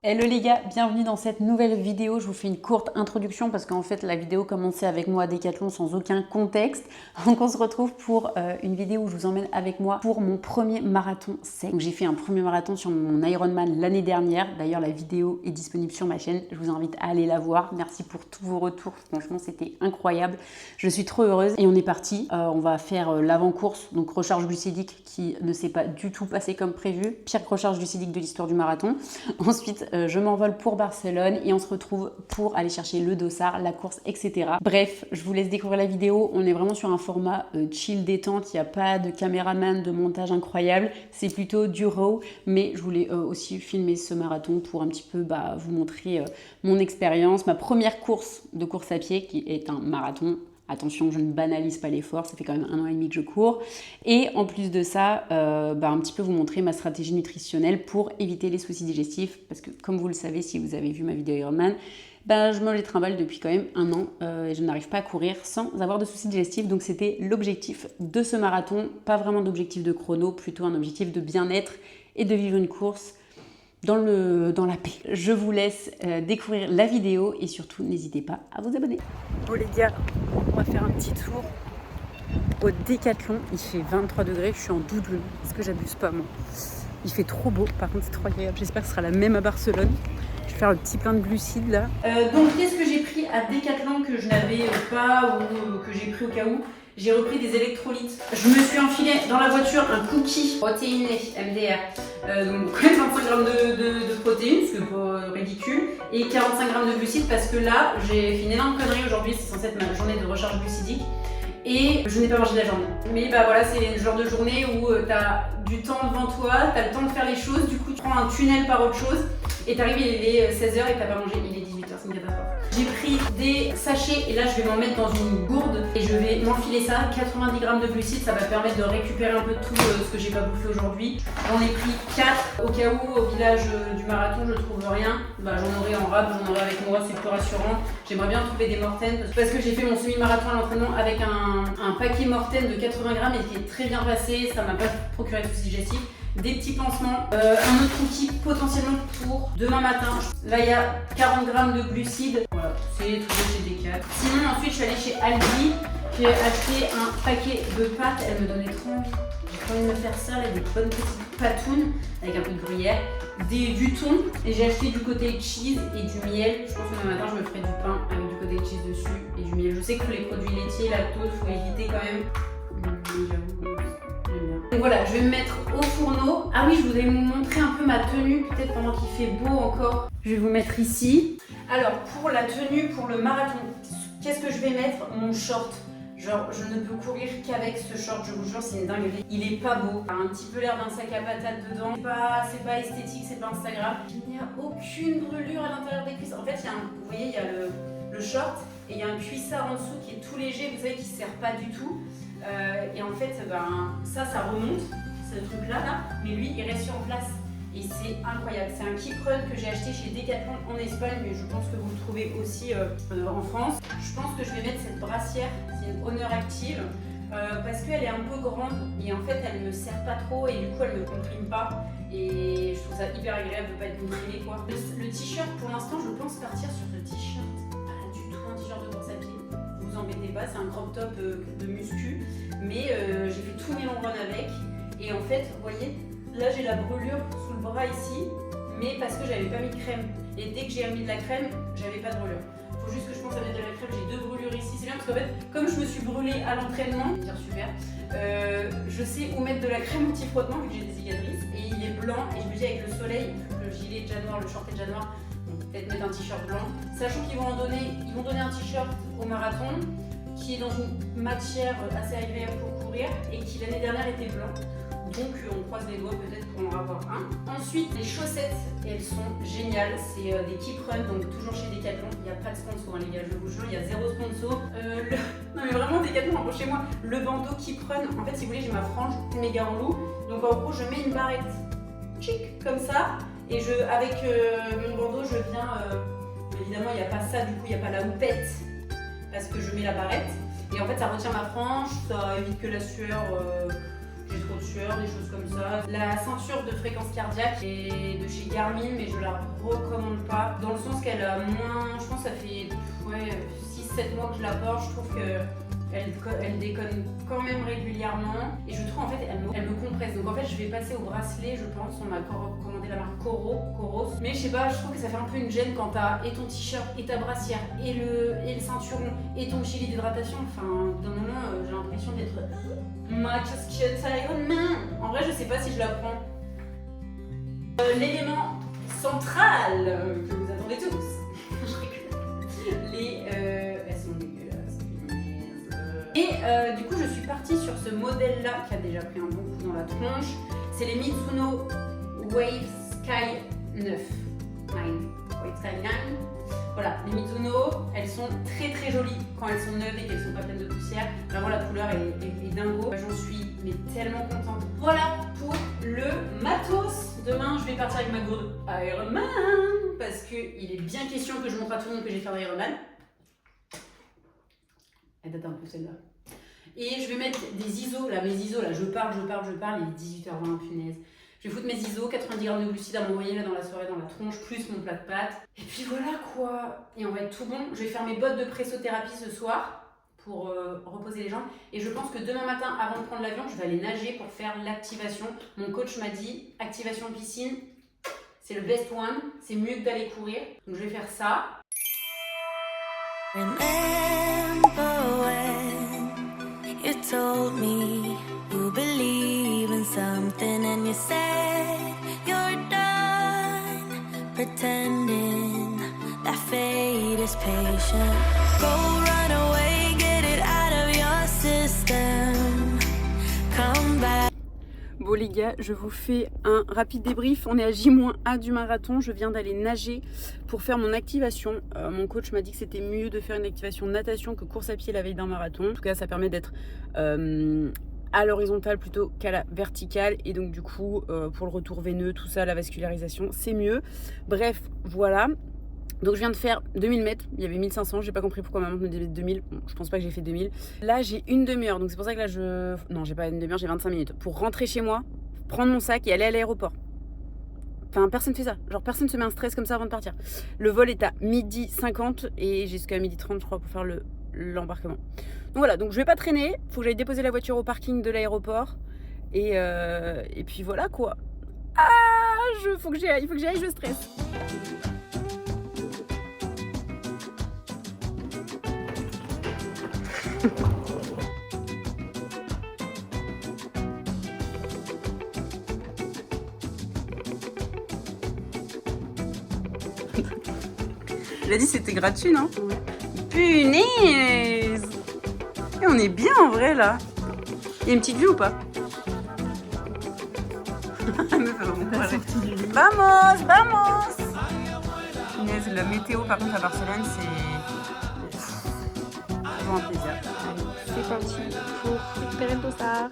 Hello les gars, bienvenue dans cette nouvelle vidéo. Je vous fais une courte introduction parce qu'en fait la vidéo commençait avec moi à Decathlon sans aucun contexte. Donc on se retrouve pour une vidéo où je vous emmène avec moi pour mon premier marathon sec. Donc j'ai fait un premier marathon sur mon Ironman l'année dernière. D'ailleurs la vidéo est disponible sur ma chaîne. Je vous invite à aller la voir. Merci pour tous vos retours. Franchement c'était incroyable. Je suis trop heureuse et on est parti. On va faire l'avant-course, donc recharge glucidique qui ne s'est pas du tout passé comme prévu. Pire recharge glucidique de l'histoire du marathon. Ensuite je m'envole pour Barcelone et on se retrouve pour aller chercher le dossard, la course, etc. Bref, je vous laisse découvrir la vidéo. On est vraiment sur un format chill détente. Il n'y a pas de caméraman, de montage incroyable. C'est plutôt du raw. Mais je voulais aussi filmer ce marathon pour un petit peu vous montrer mon expérience. Ma première course de course à pied qui est un marathon. Attention, je ne banalise pas l'effort, ça fait quand même 1 an et demi que je cours. Et en plus de ça, un petit peu vous montrer ma stratégie nutritionnelle pour éviter les soucis digestifs. Parce que comme vous le savez, si vous avez vu ma vidéo Ironman, je me les trimballe depuis quand même 1 an et je n'arrive pas à courir sans avoir de soucis digestifs. Donc c'était l'objectif de ce marathon, pas vraiment d'objectif de chrono, plutôt un objectif de bien-être et de vivre une course dans la paix. Je vous laisse découvrir la vidéo et surtout n'hésitez pas à vous abonner. Bon les gars, on va faire un petit tour au Decathlon. Il fait 23 degrés, je suis en doudoune. Est-ce que j'abuse pas moi? Il fait trop beau, par contre c'est trop agréable. J'espère que ce sera la même à Barcelone. Je vais faire le petit plein de glucides là. Donc qu'est-ce que j'ai pris à Decathlon que je n'avais pas ou que j'ai pris au cas où? J'ai repris des électrolytes. Je me suis enfilé dans la voiture un cookie protéiné MDR. Donc quand même 25 grammes de protéines, c'est pas ridicule, et 45 grammes de glucides parce que là j'ai fait une énorme connerie aujourd'hui, c'est censé être ma journée de recharge glucidique. Et je n'ai pas mangé de la journée. Mais voilà, c'est le genre de journée où tu as du temps devant toi, tu as le temps de faire les choses, du coup tu prends un tunnel par autre chose, et t'arrives, il est 16h et t'as pas mangé, il est 18h, c'est une catastrophe. J'ai pris des sachets et là je vais m'en mettre dans une gourde et je vais m'enfiler ça, 90 grammes de glucides, ça va permettre de récupérer un peu de tout ce que j'ai pas bouffé aujourd'hui. J'en ai pris 4 au cas où au village du marathon je trouve rien, j'en aurai en rab, j'en aurai avec moi, c'est plus rassurant. J'aimerais bien trouver des Morten parce que j'ai fait mon semi-marathon à l'entraînement avec un paquet Morten de 80 grammes et qui est très bien passé, ça m'a pas procuré de soucis digestifs. Des petits pansements, un autre outil potentiellement pour demain matin. Là il y a 40 grammes de glucides, voilà, c'est trouvé chez Decathlon. Sinon ensuite je suis allée chez Aldi, j'ai acheté un paquet de pâtes, elle me donnait trop envie. J'ai trop envie de me faire ça, là, des bonnes petites patounes avec un peu de gruyère, du thon, et j'ai acheté du cottage cheese et du miel. Je pense que demain matin je me ferai du pain avec du cottage cheese dessus et du miel. Je sais que tous les produits laitiers, lactose, faut éviter quand même. Et voilà, je vais me mettre au fourneau. Ah oui, je voudrais vous montrer un peu ma tenue, peut-être pendant qu'il fait beau encore. Je vais vous mettre ici. Alors, pour la tenue, pour le marathon, qu'est-ce que je vais mettre? Mon short. Genre, je ne peux courir qu'avec ce short, je vous jure, c'est une dinguerie. Il est pas beau. Il a un petit peu l'air d'un sac à patates dedans. C'est pas esthétique, c'est pas Instagram. Il n'y a aucune brûlure à l'intérieur des cuisses. En fait, vous voyez, il y a le short et il y a un cuissard en dessous qui est tout léger, vous savez, qui ne sert pas du tout. Et en fait, ça remonte, ce truc-là, mais lui, il reste en place. Et c'est incroyable. C'est un keep run que j'ai acheté chez Decathlon en Espagne, mais je pense que vous le trouvez aussi en France. Je pense que je vais mettre cette brassière, c'est une Honor Active, parce qu'elle est un peu grande et en fait, elle ne me sert pas trop et du coup, elle ne me comprime pas. Et je trouve ça hyper agréable de ne pas être comprimée, quoi. Le t-shirt, pour l'instant, je pense partir sur ce t-shirt. Pas du tout un t-shirt de course à pied. Vous embêtez pas, c'est un crop top de muscu, mais j'ai fait tous mes long run avec et en fait, vous voyez, là j'ai la brûlure sous le bras ici, mais parce que j'avais pas mis de crème et dès que j'ai mis de la crème, j'avais pas de brûlure. Faut juste que je pense à mettre de la crème, j'ai 2 brûlures ici, c'est bien parce qu'en fait, comme je me suis brûlée à l'entraînement, c'est super, je sais où mettre de la crème anti-frottement vu que j'ai des cicatrices et il est blanc et je me dis avec le soleil, le gilet est déjà noir, le short est déjà noir, peut-être mettre un t-shirt blanc, sachant qu'ils vont donner un t-shirt au marathon qui est dans une matière assez agréable pour courir et qui l'année dernière était blanc. Donc on croise les doigts peut-être pour en avoir un. Ensuite les chaussettes, elles sont géniales, c'est des Keep Run, donc toujours chez Decathlon. Il n'y a pas de sponsor les gars, je vous jure, il y a 0 sponsor. Non mais vraiment Decathlon, chez moi, le bandeau Keep Run, en fait si vous voulez j'ai ma frange méga en loup, donc en gros je mets une barrette chic comme ça. Et avec mon bandeau, je viens, évidemment il n'y a pas ça, du coup il n'y a pas la houppette, parce que je mets la barrette. Et en fait ça retient ma frange, ça évite que la sueur, j'ai trop de sueur, des choses comme ça. La ceinture de fréquence cardiaque est de chez Garmin, mais je la recommande pas. Dans le sens qu'elle a moins, je pense que ça fait 6-7 mois que je la porte, je trouve que elle déconne quand même régulièrement et je trouve en fait elle me compresse. Donc en fait je vais passer au bracelet, je pense. On m'a recommandé la marque Coros, mais je sais pas, je trouve que ça fait un peu une gêne quand t'as et ton t-shirt et ta brassière et le ceinturon et ton gilet d'hydratation. Enfin d'un moment j'ai l'impression d'être en vrai je sais pas si je la prends. L'élément central que vous attendez tous. Je rigole. Elles sont dégueulasses. Et du coup, je suis partie sur ce modèle-là qui a déjà pris un bon coup dans la tronche. C'est les Mizuno Wave Sky 9. Wave Sky 9. Voilà, les Mizuno, elles sont très très jolies quand elles sont neuves et qu'elles sont pas pleines de poussière. Vraiment, la couleur est dingo. J'en suis mais tellement contente. Voilà pour le matos. Demain, je vais partir avec ma gourde Ironman parce qu'il est bien question que je montre à tout le monde que j'ai fait un Ironman. Elle date un peu celle-là. Et je vais mettre des ISO, là, mes ISO, là, je parle, il est 18h20, punaise. Je vais foutre mes ISO, 90 grammes de glucides à m'envoyer là dans la soirée, dans la tronche, plus mon plat de pâtes. Et puis voilà quoi. Et on va être tout bon. Je vais faire mes bottes de pressothérapie ce soir pour reposer les jambes. Et je pense que demain matin, avant de prendre l'avion, je vais aller nager pour faire l'activation. Mon coach m'a dit, activation piscine, c'est le best one, c'est mieux que d'aller courir. Donc je vais faire ça. You told me you believe in something and you said you're done pretending that fate is patient. Go run away, get it out of your system. Come back. Bon les gars, je vous fais un rapide débrief. On est à J-1 du marathon. Je viens d'aller nager pour faire mon activation. Mon coach m'a dit que c'était mieux de faire une activation natation que course à pied la veille d'un marathon. En tout cas, ça permet d'être à l'horizontale plutôt qu'à la verticale. Et donc du coup, pour le retour veineux, tout ça, la vascularisation, c'est mieux. Bref, voilà. Donc je viens de faire 2000 mètres, il y avait 1500, j'ai pas compris pourquoi maman me disait 2000, bon, je pense pas que j'ai fait 2000. Là j'ai une demi-heure, donc c'est pour ça que là non j'ai pas une demi-heure, j'ai 25 minutes pour rentrer chez moi, prendre mon sac et aller à l'aéroport. Enfin personne fait ça, genre personne se met un stress comme ça avant de partir. Le vol est à 12h50 et j'ai jusqu'à 12h30 je crois pour faire l'embarquement. Donc voilà, donc je vais pas traîner, faut que j'aille déposer la voiture au parking de l'aéroport et puis voilà quoi. Ah, il faut que j'y aille, je stresse. Il a dit c'était gratuit, non? Ouais. Punaise! Et on est bien en vrai là. Il y a une petite vue ou pas? Vamos, vamos! Punaise, la météo par contre à Barcelone c'est toujours un plaisir. C'est parti pour récupérer le dossard.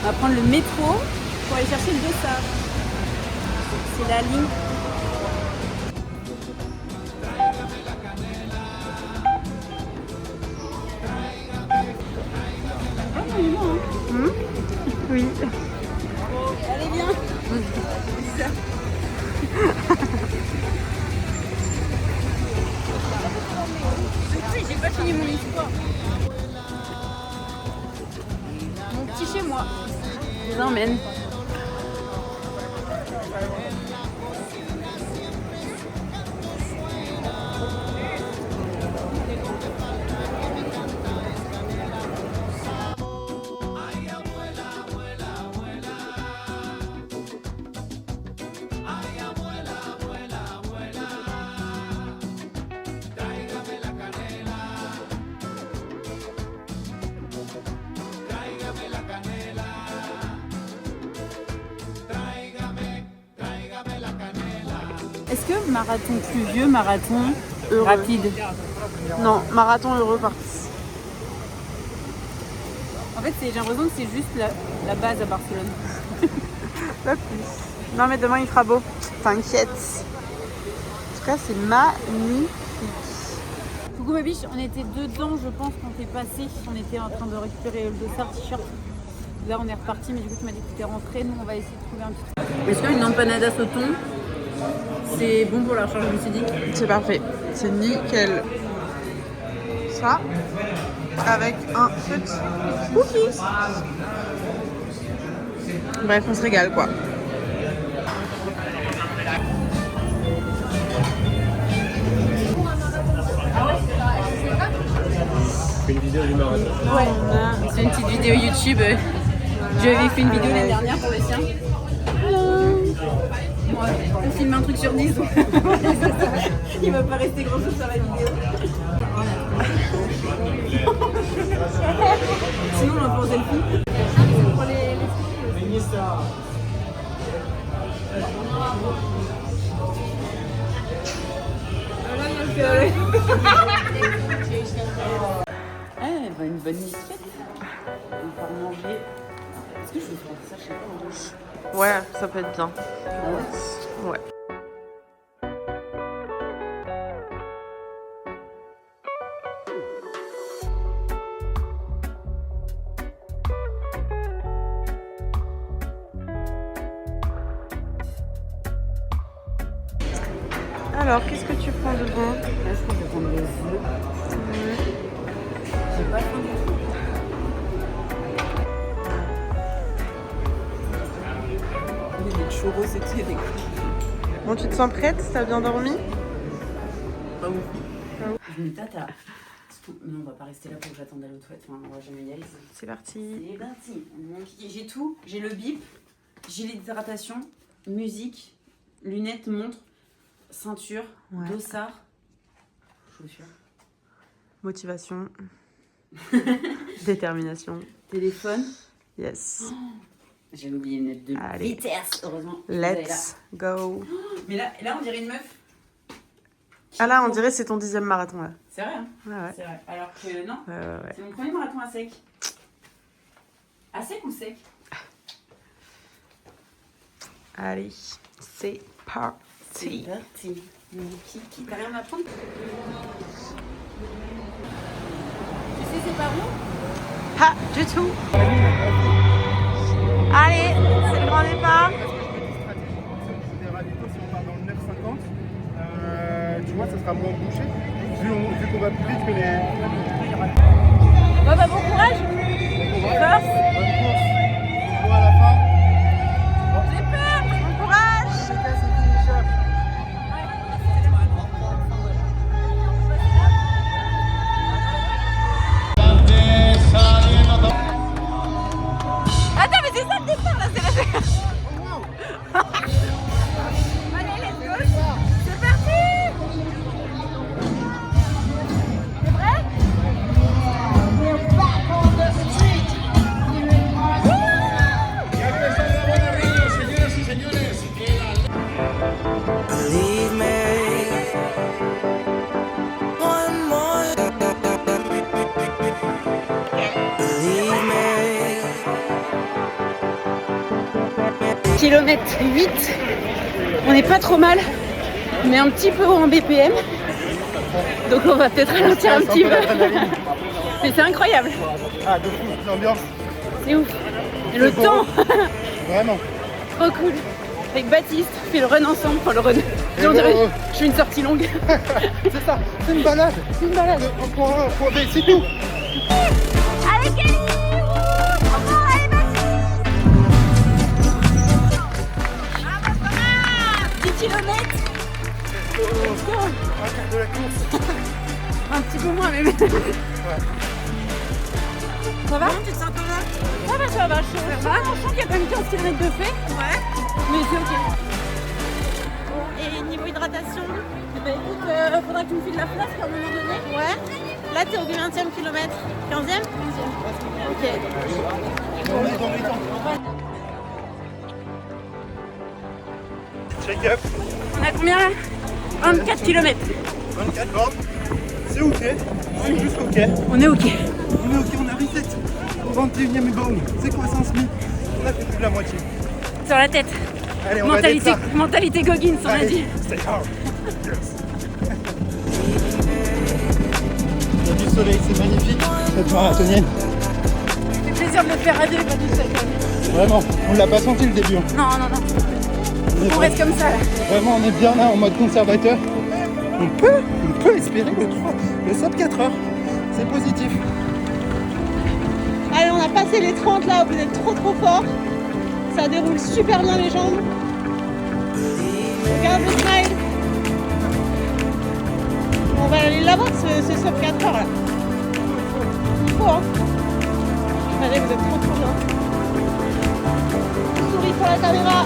On va prendre le métro pour aller chercher le dossard. C'est la ligne. Ah non, il est bon, hein. Oui. Allez, viens. J'ai pas fini mon histoire. Mon petit chez moi. Je vous emmène. Est-ce que marathon pluvieux, marathon heureux. Rapide? Non, marathon heureux parti. En fait, j'ai l'impression que c'est juste la base à Barcelone. Pas plus. Non mais demain il fera beau. T'inquiète. En tout cas c'est magnifique. coup, ma biche, on était dedans, je pense, quand t'es passé. On était en train de récupérer le dossard t-shirt. Là, on est reparti, mais du coup, tu m'as dit que t'es rentré. Nous, on va essayer de trouver un petit. Est-ce qu'une empanada au thon, c'est bon pour la recharge glucidique? C'est parfait, c'est nickel. Ça, avec un petit cookie. Bref, on se régale quoi. Une vidéo du marathon. Ouais, c'est une petite vidéo YouTube. J'avais fait une vidéo l'année dernière pour les siens. Moi, on filme un truc sur 10. Il va pas rester grand chose sur la vidéo. Sinon, on va pour selfie. Pour les une bonne étiquette. On va pouvoir manger. Est-ce que je vais faire ça? Je sais pas. Ouais, ça peut être bien. Ah ouais? Ouais. Alors, qu'est-ce que tu prends de bon? Là, je crois que je vais prendre les œufs. J'ai pas faim du tout. Il y a des churros et tout, des coups. Bon, tu te sens prête? T'as bien dormi? Pas ouf. Je me tâte à... Non, on va pas rester là pour que j'attende à l'autre toilette. Enfin, on va jamais y aller. C'est parti. C'est parti. J'ai tout. J'ai le bip, j'ai l'hydratation, musique, lunettes, montre, ceinture, Ouais. dossard, chaussures, Motivation. Détermination. téléphone. Yes. J'avais oublié une lettre de Allez. vitesse, heureusement. Vous avez Let's go. Mais là, on dirait une meuf. Ah là, on dirait que c'est ton 10e marathon là. C'est vrai, hein? Ouais, ouais. C'est vrai. Alors que non, Ouais. c'est mon premier marathon à sec. À sec ou sec? Allez, c'est parti. C'est parti. Kiki, t'as rien à prendre? Tu sais c'est par où? Pas du tout. Allez, c'est le grand départ. Des radicaux, si on part dans le 9,50, tu vois, ça sera moins bouché. Vu qu'on va plus vite que les. Bon bah bon courage! Force! Bonne course. On voit à la fin. J'ai peur! Bon courage. Chacun ses finishers. Attends mais c'est ça le départ là, c'est la... Allez, let's go! C'est parti! T'es prêt? Believe me, one more. Believe me. Kilomètre 8, on n'est pas trop mal, mais un petit peu haut en BPM, donc on va peut-être ralentir un petit peu. Mais c'est incroyable, Ah, de fou, l'ambiance. c'est ouf. Et le beau. temps, Vraiment. trop cool. Avec Baptiste, on fait le run ensemble, enfin le run. Et On dirait, bon, je fais une sortie longue. c'est ça, c'est une balade. C'est une balade. Un point A, un point B, c'est tout. Allez Kelly, allez Baptiste. 10 km. Let's go. Un quart de la course. Un petit peu moins mais... Ça va? Tu te sens comment? Ça va, je sens qu'il y a quand même 15 km de fait. Ouais. Mais c'est ok. Et niveau hydratation, Bah écoute, faudra que tu me files la place à un moment donné. ouais. Là, t'es au 20e kilomètre. 15e 15e. Ok. On est dans les temps. Check up. On a combien là? 24 km. 24 bornes. C'est ok. C'est juste ok. On est ok. On est ok, on a reset. Au 21e borne. C'est quoi 5 000? On a fait plus de la moitié. Sur la tête. Allez, on va Mentalité, mettre ça. mentalité Goggins, on a Allez, dit. stay hard. Yes. soleil, c'est magnifique cette marathonienne. C'est plaisir de le faire à deux, pas du seul. Vraiment, on l'a pas senti le début. Non. On reste comme ça là. Vraiment, on est bien là en mode conservateur. On peut espérer le sub 4 heures. C'est positif. Allez, on a passé les 30 là, vous êtes trop fort. Ça déroule super bien les jambes. Regarde le smile. On va aller là-bas, ce sub 4 heures là. Il faut hein. Allez, vous êtes trop bien. Souris pour la caméra.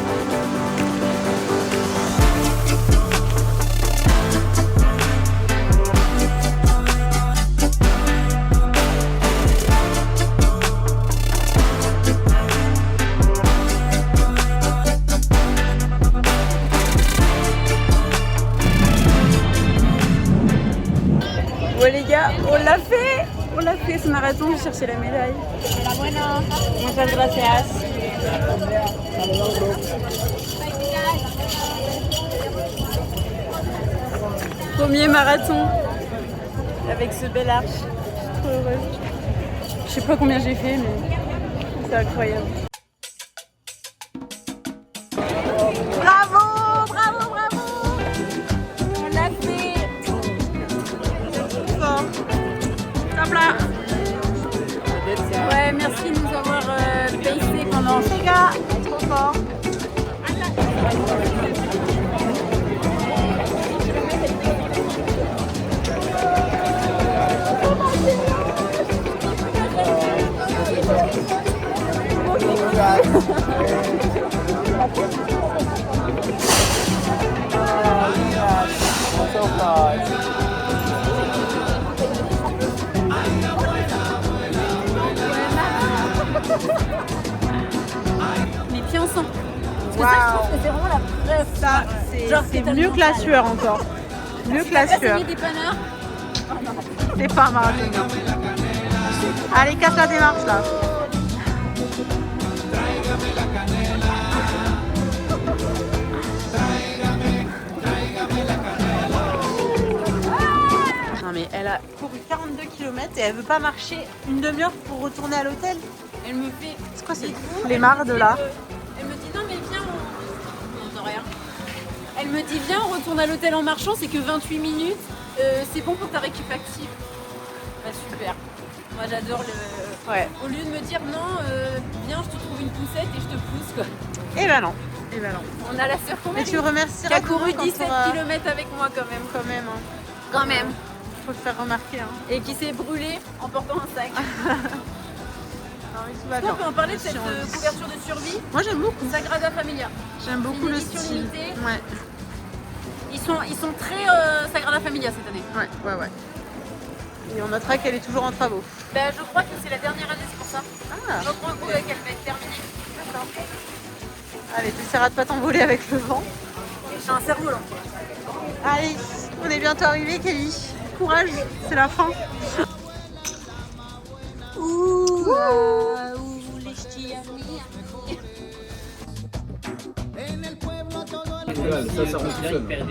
Bon les gars, on l'a fait ce marathon, j'ai cherché la médaille. Muchas gracias. Premier marathon avec ce bel arche. Je suis trop heureuse. Je sais pas combien j'ai fait, mais c'est incroyable. Bravo. On l'a fait. Fort. Top là. Ouais, merci de nous avoir pacé pendant. Les gars, trop fort. Les pieds ensemble. Waouh. C'est vraiment la preuve. Ça, c'est mieux que la sueur encore. Mieux que la sueur. Des dépanneurs. C'est pas un marathonien. Allez, casse la démarche là. Non mais elle a couru 42 km et elle veut pas marcher une demi-heure pour retourner à l'hôtel. Elle me fait. C'est quoi ces flemmards de là? Elle me dit non mais viens, on n'entend rien. Elle me dit viens, on retourne à l'hôtel en marchant, c'est que 28 minutes, c'est bon pour ta récup active. Bah super. Moi j'adore le. Ouais. Au lieu de me dire non, viens, je te trouve une poussette et je te pousse quoi. Et ben non. Et ben non. On a la sœur qu'on Mais tu le remercieras. qui a couru demain quand 17 t'auras- km avec moi quand même. Quand même. Hein. Quand même. Faut le faire remarquer. Hein. Et qui s'est brûlé en portant un sac. Non, mais tout va Est-ce bien. qu'on peut en parler de cette Si on- couverture de survie Moi j'aime beaucoup. Sagrada Familia. J'aime beaucoup Une le édition style. limitée. Ouais. Ils sont très Sagrada Familia cette année. Ouais. Et on notera qu'elle est toujours en travaux. Ben, je crois que c'est la dernière année, c'est pour ça. Ah, Je crois qu'elle va être terminée. d'accord. Allez, t'essaieras de pas t'envoler avec le vent. J'ai un cerveau là. Allez, on est bientôt arrivé, Kelly. Courage, c'est la fin.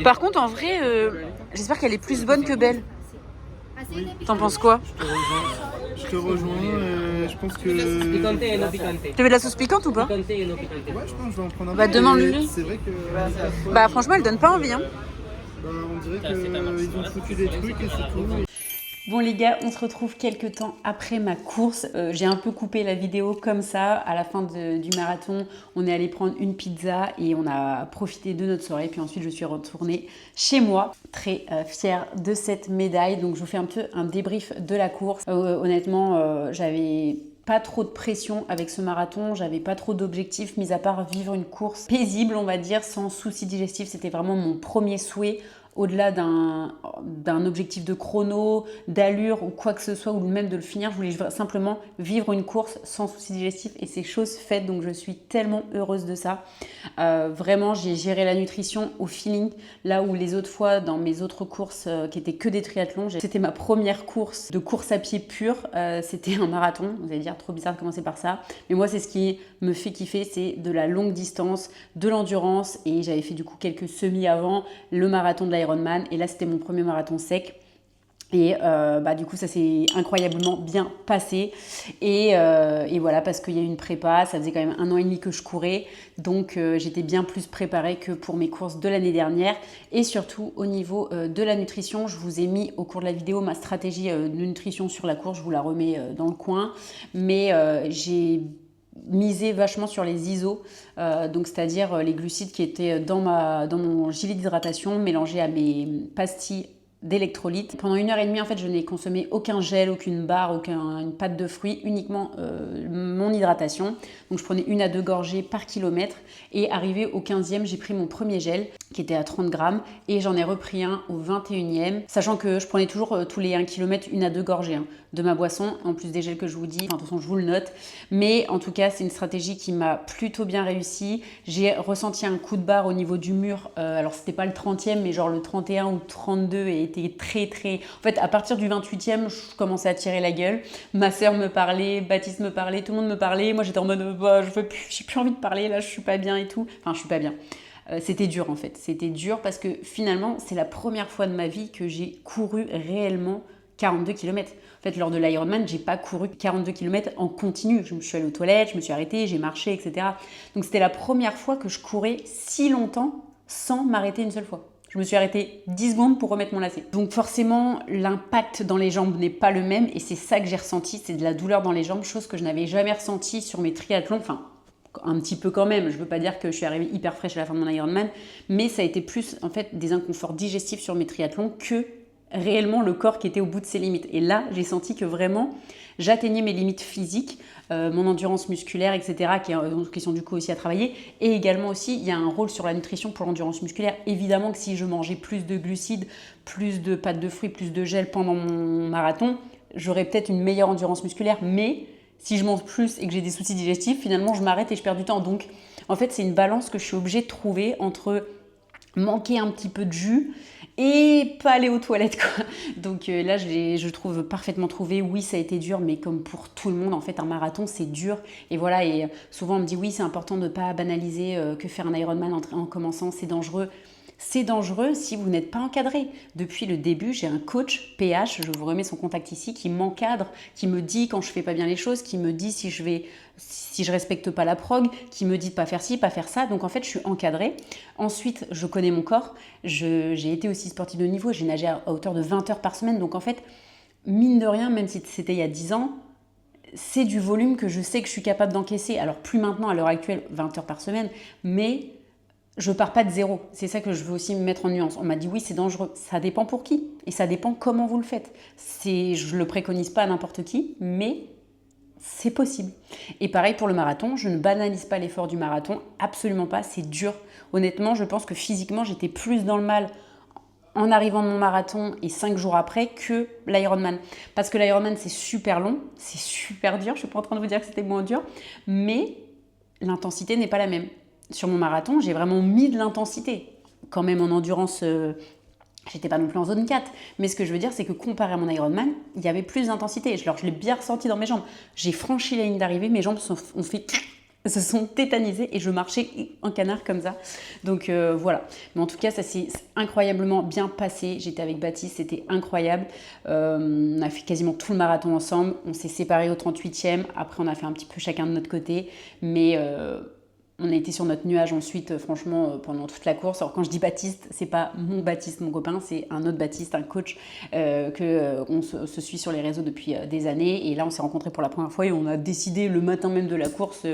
Par contre, en vrai, j'espère qu'elle est plus bonne que belle. T'en penses quoi? Je te rejoins, je pense que... Picante et non picante. Tu veux de la sauce piquante ou pas? Picante et non picante. Ouais, je pense que je vais en prendre un Bah, peu. demande-lui. Et c'est vrai que... Bah franchement, elle donne pas envie. Hein. on dirait qu'ils ont foutu des trucs et c'est tout. Bon les gars, on se retrouve quelques temps après ma course. J'ai un peu coupé la vidéo comme ça. À la fin du marathon, on est allé prendre une pizza et on a profité de notre soirée. Puis ensuite, je suis retournée chez moi, très fière de cette médaille. Donc je vous fais un peu un débrief de la course. Honnêtement, j'avais pas trop de pression avec ce marathon, j'avais pas trop d'objectifs, mis à part vivre une course paisible, on va dire, sans soucis digestifs. C'était vraiment mon premier souhait. Au-delà d'un objectif de chrono, d'allure ou quoi que ce soit, ou même de le finir, je voulais simplement vivre une course sans soucis digestifs et c'est chose faite, donc je suis tellement heureuse de ça. Vraiment, j'ai géré la nutrition au feeling, là où les autres fois, dans mes autres courses qui étaient que des triathlons, c'était ma première course de course à pied pure, c'était un marathon. Vous allez dire, trop bizarre de commencer par ça, mais moi c'est ce qui me fait kiffer, c'est de la longue distance, de l'endurance, et j'avais fait du coup quelques semis avant, le marathon de l'Ironman, et là c'était mon premier marathon sec. Et du coup, ça s'est incroyablement bien passé. Et voilà, parce qu'il y a eu une prépa, ça faisait quand même 1 an et demi que je courais. Donc, j'étais bien plus préparée que pour mes courses de l'année dernière. Et surtout, au niveau de la nutrition, je vous ai mis au cours de la vidéo ma stratégie de nutrition sur la course. Je vous la remets dans le coin. Mais j'ai misé vachement sur les ISO, donc c'est-à-dire les glucides qui étaient dans mon gilet d'hydratation mélangés à mes pastilles d'électrolytes. Pendant 1h30, en fait, je n'ai consommé aucun gel, aucune barre, aucune pâte de fruits, uniquement mon hydratation. Donc, je prenais 1 à 2 gorgées par kilomètre. Et arrivé au 15e, j'ai pris mon premier gel, qui était à 30 grammes. Et j'en ai repris un au 21e, sachant que je prenais toujours tous les 1 km 1 à 2 gorgées de ma boisson, en plus des gels que je vous dis. Enfin, de toute façon, je vous le note. Mais en tout cas, c'est une stratégie qui m'a plutôt bien réussi. J'ai ressenti un coup de barre au niveau du mur. Alors, c'était pas le 30e, mais genre le 31 ou 32 et était très. En fait, à partir du 28e, je commençais à tirer la gueule. Ma sœur me parlait, Baptiste me parlait, tout le monde me parlait. Moi, j'étais en mode, j'ai plus envie de parler, là, je suis pas bien et tout. Enfin, je suis pas bien. C'était dur en fait. C'était dur parce que finalement, c'est la première fois de ma vie que j'ai couru réellement 42 km. En fait, lors de l'Ironman, j'ai pas couru 42 km en continu. Je me suis allée aux toilettes, je me suis arrêtée, j'ai marché, etc. Donc, c'était la première fois que je courais si longtemps sans m'arrêter une seule fois. Je me suis arrêtée 10 secondes pour remettre mon lacet. Donc forcément, l'impact dans les jambes n'est pas le même et c'est ça que j'ai ressenti, c'est de la douleur dans les jambes, chose que je n'avais jamais ressentie sur mes triathlons. Enfin, un petit peu quand même, je veux pas dire que je suis arrivée hyper fraîche à la fin de mon Ironman, mais ça a été plus en fait des inconforts digestifs sur mes triathlons que réellement le corps qui était au bout de ses limites. Et là, j'ai senti que vraiment, j'atteignais mes limites physiques, mon endurance musculaire, etc., qui sont du coup aussi à travailler. Et également aussi, il y a un rôle sur la nutrition pour l'endurance musculaire. Évidemment que si je mangeais plus de glucides, plus de pâtes de fruits, plus de gel pendant mon marathon, j'aurais peut-être une meilleure endurance musculaire. Mais si je mange plus et que j'ai des soucis digestifs, finalement, je m'arrête et je perds du temps. Donc, en fait, c'est une balance que je suis obligée de trouver entre manquer un petit peu de jus et pas aller aux toilettes, quoi. Donc là, je trouve parfaitement trouvé. Oui, ça a été dur, mais comme pour tout le monde, en fait, un marathon, c'est dur. Et voilà, et souvent, on me dit, oui, c'est important de ne pas banaliser que faire un Ironman en commençant, c'est dangereux. C'est dangereux si vous n'êtes pas encadré. Depuis le début, j'ai un coach PH, je vous remets son contact ici, qui m'encadre, qui me dit quand je fais pas bien les choses, qui me dit si je respecte pas la prog, qui me dit de pas faire ci, pas faire ça. Donc en fait, je suis encadrée. Ensuite, je connais mon corps. J'ai été aussi sportive de haut niveau. J'ai nagé à hauteur de 20 heures par semaine. Donc en fait, mine de rien, même si c'était il y a 10 ans, c'est du volume que je sais que je suis capable d'encaisser. Alors plus maintenant, à l'heure actuelle, 20 heures par semaine, mais je pars pas de zéro. C'est ça que je veux aussi me mettre en nuance. On m'a dit oui, c'est dangereux. Ça dépend pour qui et ça dépend comment vous le faites. Je le préconise pas à n'importe qui, mais c'est possible. Et pareil pour le marathon, je ne banalise pas l'effort du marathon, absolument pas, c'est dur. Honnêtement, je pense que physiquement, j'étais plus dans le mal en arrivant de mon marathon et 5 jours après que l'Ironman. Parce que l'Ironman, c'est super long, c'est super dur. Je suis pas en train de vous dire que c'était moins dur, mais l'intensité n'est pas la même. Sur mon marathon, j'ai vraiment mis de l'intensité. Quand même en endurance, j'étais pas non plus en zone 4. Mais ce que je veux dire, c'est que comparé à mon Ironman, il y avait plus d'intensité. Alors, je l'ai bien ressenti dans mes jambes. J'ai franchi la ligne d'arrivée, mes jambes se sont tétanisées et je marchais en canard comme ça. Donc voilà. Mais en tout cas, ça s'est incroyablement bien passé. J'étais avec Baptiste, c'était incroyable. On a fait quasiment tout le marathon ensemble. On s'est séparés au 38e. Après, on a fait un petit peu chacun de notre côté. Mais on a été sur notre nuage ensuite, franchement, pendant toute la course. Alors quand je dis Baptiste, c'est pas mon Baptiste, mon copain, c'est un autre Baptiste, un coach qu'on se suit sur les réseaux depuis des années. Et là, on s'est rencontrés pour la première fois et on a décidé le matin même de la course,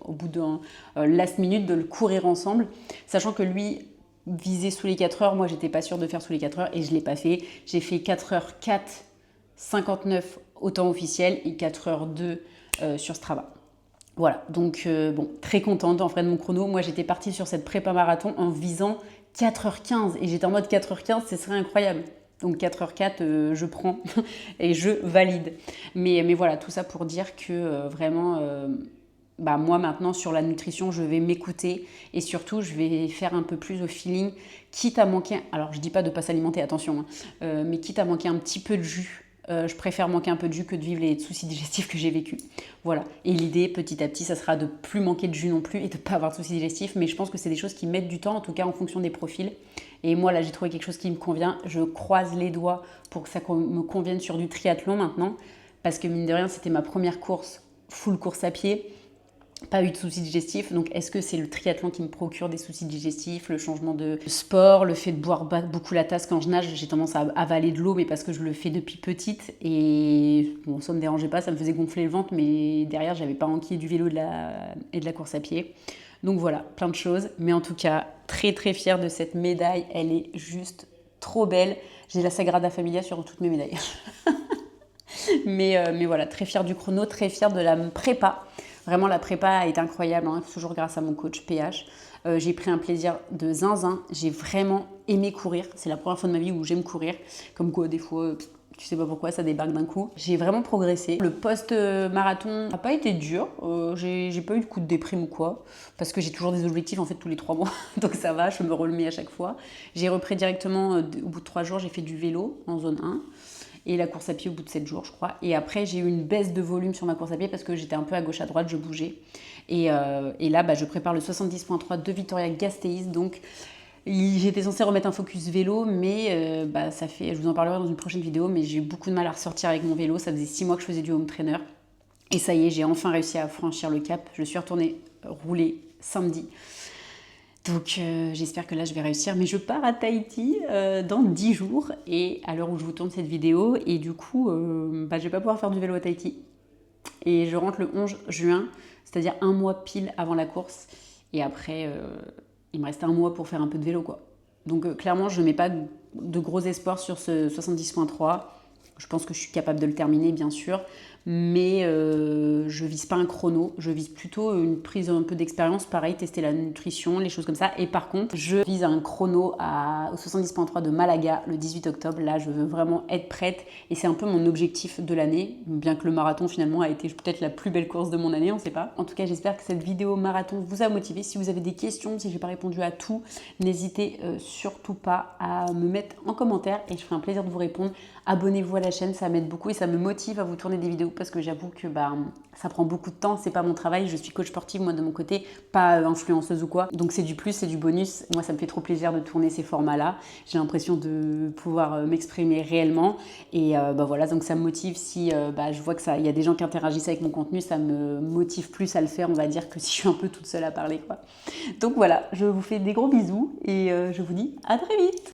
au bout d'un last minute, de le courir ensemble. Sachant que lui visait sous les 4 heures, moi j'étais pas sûre de faire sous les 4 heures et je l'ai pas fait. J'ai fait 4h04, 59 au temps officiel et 4h02 sur Strava. Voilà, donc bon, très contente en vrai de mon chrono. Moi, j'étais partie sur cette prépa marathon en visant 4h15 et j'étais en mode 4h15, ce serait incroyable. Donc 4h04, je prends et je valide. Mais voilà, tout ça pour dire que vraiment, moi maintenant sur la nutrition, je vais m'écouter et surtout, je vais faire un peu plus au feeling, quitte à manquer, alors je dis pas de pas s'alimenter, attention, mais quitte à manquer un petit peu de jus Je préfère manquer un peu de jus que de vivre les soucis digestifs que j'ai vécu. Voilà. Et l'idée, petit à petit, ça sera de plus manquer de jus non plus et de ne pas avoir de soucis digestifs. Mais je pense que c'est des choses qui mettent du temps, en tout cas en fonction des profils. Et moi, là, j'ai trouvé quelque chose qui me convient. Je croise les doigts pour que ça me convienne sur du triathlon maintenant. Parce que mine de rien, c'était ma première course, full course à pied. Pas eu de soucis digestifs, donc est-ce que c'est le triathlon qui me procure des soucis digestifs, le changement de sport, le fait de boire beaucoup la tasse quand je nage, j'ai tendance à avaler de l'eau, mais parce que je le fais depuis petite, et bon, ça me dérangeait pas, ça me faisait gonfler le ventre, mais derrière j'avais pas enquillé du vélo et de la course à pied. Donc voilà, plein de choses, mais en tout cas, très très fière de cette médaille, elle est juste trop belle. J'ai la Sagrada Familia sur toutes mes médailles. mais voilà, très fière du chrono, très fière de la prépa. Vraiment, la prépa est incroyable, hein, toujours grâce à mon coach PH. J'ai pris un plaisir de zinzin. J'ai vraiment aimé courir. C'est la première fois de ma vie où j'aime courir. Comme quoi, des fois, tu sais pas pourquoi, ça débarque d'un coup. J'ai vraiment progressé. Le post-marathon n'a pas été dur. J'ai pas eu de coup de déprime ou quoi. Parce que j'ai toujours des objectifs, en fait, tous les 3 mois. Donc ça va, je me remets à chaque fois. J'ai repris directement, au bout de 3 jours, j'ai fait du vélo en zone 1. Et la course à pied au bout de 7 jours, je crois. Et après, j'ai eu une baisse de volume sur ma course à pied parce que j'étais un peu à gauche, à droite, je bougeais. Et là, je prépare le 70.3 de Vitoria-Gasteiz. Donc, j'étais censée remettre un focus vélo, mais ça fait, je vous en parlerai dans une prochaine vidéo, mais j'ai eu beaucoup de mal à ressortir avec mon vélo. Ça faisait 6 mois que je faisais du home trainer. Et ça y est, j'ai enfin réussi à franchir le cap. Je suis retournée rouler samedi. Donc j'espère que là je vais réussir, mais je pars à Tahiti dans 10 jours et à l'heure où je vous tourne cette vidéo et du coup je vais pas pouvoir faire du vélo à Tahiti et je rentre le 11 juin, c'est-à-dire un mois pile avant la course et après il me reste un mois pour faire un peu de vélo quoi. Donc clairement je ne mets pas de gros espoirs sur ce 70.3, je pense que je suis capable de le terminer bien sûr, mais je vise pas un chrono, je vise plutôt une prise un peu d'expérience, pareil, tester la nutrition, les choses comme ça. Et par contre, je vise un chrono au 70.3 de Malaga le 18 octobre. Là, je veux vraiment être prête et c'est un peu mon objectif de l'année, bien que le marathon finalement a été peut-être la plus belle course de mon année, on sait pas. En tout cas, j'espère que cette vidéo marathon vous a motivé. Si vous avez des questions, si j'ai pas répondu à tout, n'hésitez surtout pas à me mettre en commentaire et je ferai un plaisir de vous répondre. Abonnez-vous à la chaîne, ça m'aide beaucoup et ça me motive à vous tourner des vidéos parce que j'avoue que ça prend beaucoup de temps, c'est pas mon travail, je suis coach sportive moi de mon côté, pas influenceuse ou quoi, donc c'est du plus, c'est du bonus. Moi ça me fait trop plaisir de tourner ces formats-là, j'ai l'impression de pouvoir m'exprimer réellement et voilà, donc ça me motive si je vois que il y a des gens qui interagissent avec mon contenu, ça me motive plus à le faire, on va dire, que si je suis un peu toute seule à parler quoi. Donc voilà, je vous fais des gros bisous et je vous dis à très vite.